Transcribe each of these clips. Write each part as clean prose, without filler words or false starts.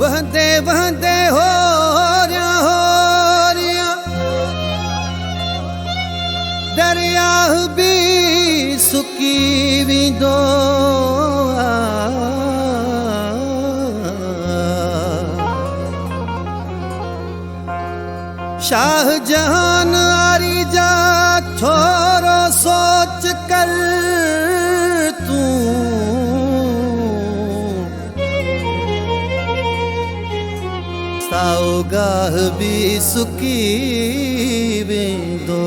वहदे वहदे हो रिया दरिया भी सुकी विंदो शाहजहान आरी जा थोरो सोच कर तू साओगाह भी सुकी वेंदो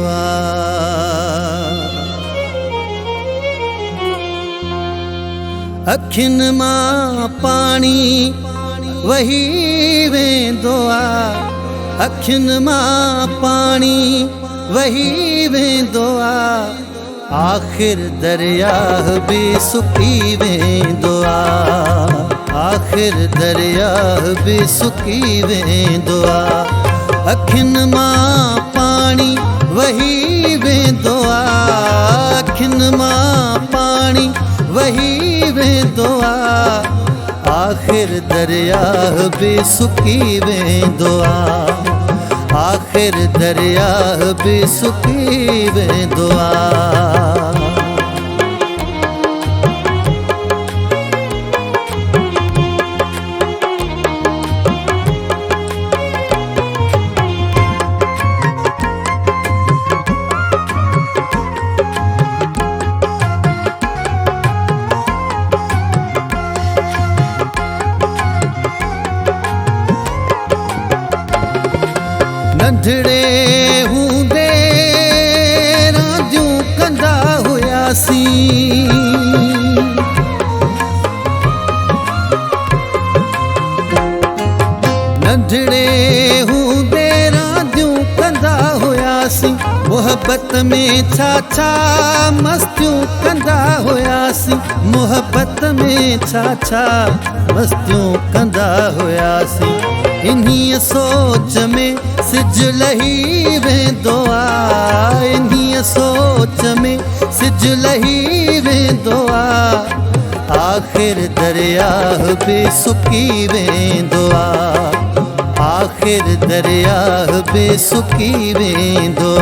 अखिन मां पानी वही वेंदो अखिन मां पानी वही वेंदो आखिर दरिया भी सुकी वेंदो आखिर दरिया भी सुकी वेंदो अखिन मां पानी वही वेंदो अखिन मां पानी वही वेंदो आखिर दरिया भी सुकी वेंदो आखिर दरिया भी सुकी वेंदो नंढड़े हूंदे रांदियूं कंदा हुयासीं नंढड़े हूंदे रांदियूं कंदा हुयासीं मोहब्बत में छा छा मस्तियूं कंदा हुयासीं मोहब्बत में छा छा मस्तियूं कंदा हुयासीं इन्हीं सोच में सिज लही वेंदो इन्हीं सोच में सिज लही वेंदो आखिर दरिया भी सुकी वेंदो आखिर दरिया भी सुकी वेंदो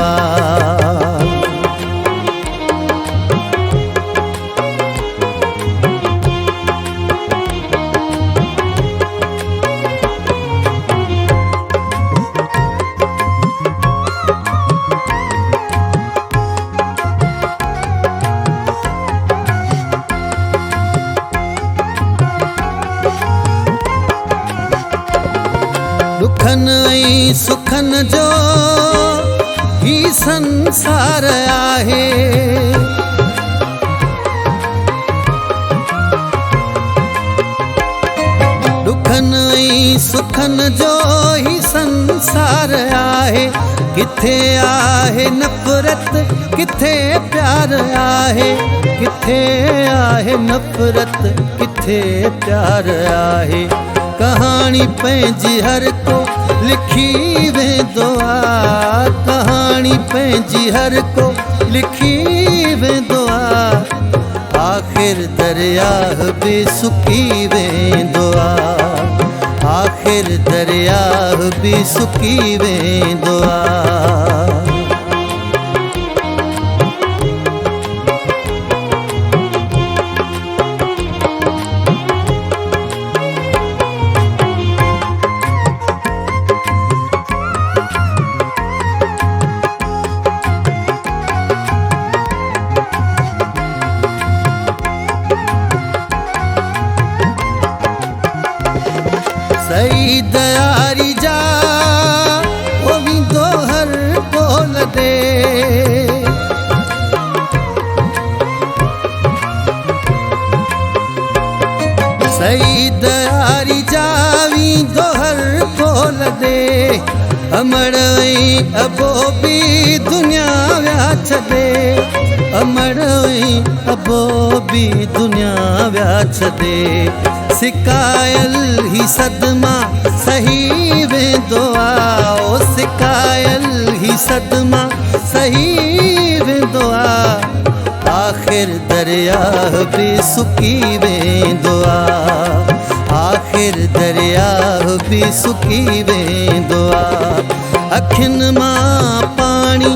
दुखन ऐं सुखन जो ही संसार आहे दुखन ऐं सुखन जो ही संसार आहे किथे आहे नफ़रत किथे प्यार आहे किथे आहे नफ़रत किथे प्यार आहे कहानी पंहिंजी हर को लिखी वेंदो कहानी पंहिंजी हर को लिखी वेंदो आखिर दरिया भी सुकी वेंदो आखिर दरिया भी सुकी वेंदो सही दयारी जा वो भी दोहर बोल दे सही दयारी जा भी दोहर बोल दे अमड़ अबो भी दुनिया व्या छदे अमड़ोई अबो भी दुनिया व्या छदे सिकायल ही सदमा सही वेंदो आ ओ सिकायल ही सदमा सही वेंदो आ आखिर दरिया भी सुकी वेंदो आ आखिर दरिया भी सुकी वेंदो आ अखिन मां पानी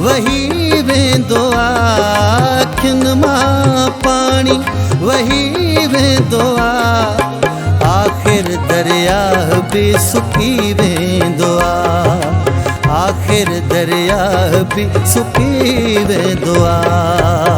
वही वेंदो आ अखिन मां पानी वही वेंदो आ आखिर दरिया भी सुकी वेंदो आ आखिर दरिया भी सुकी वेंदो आ।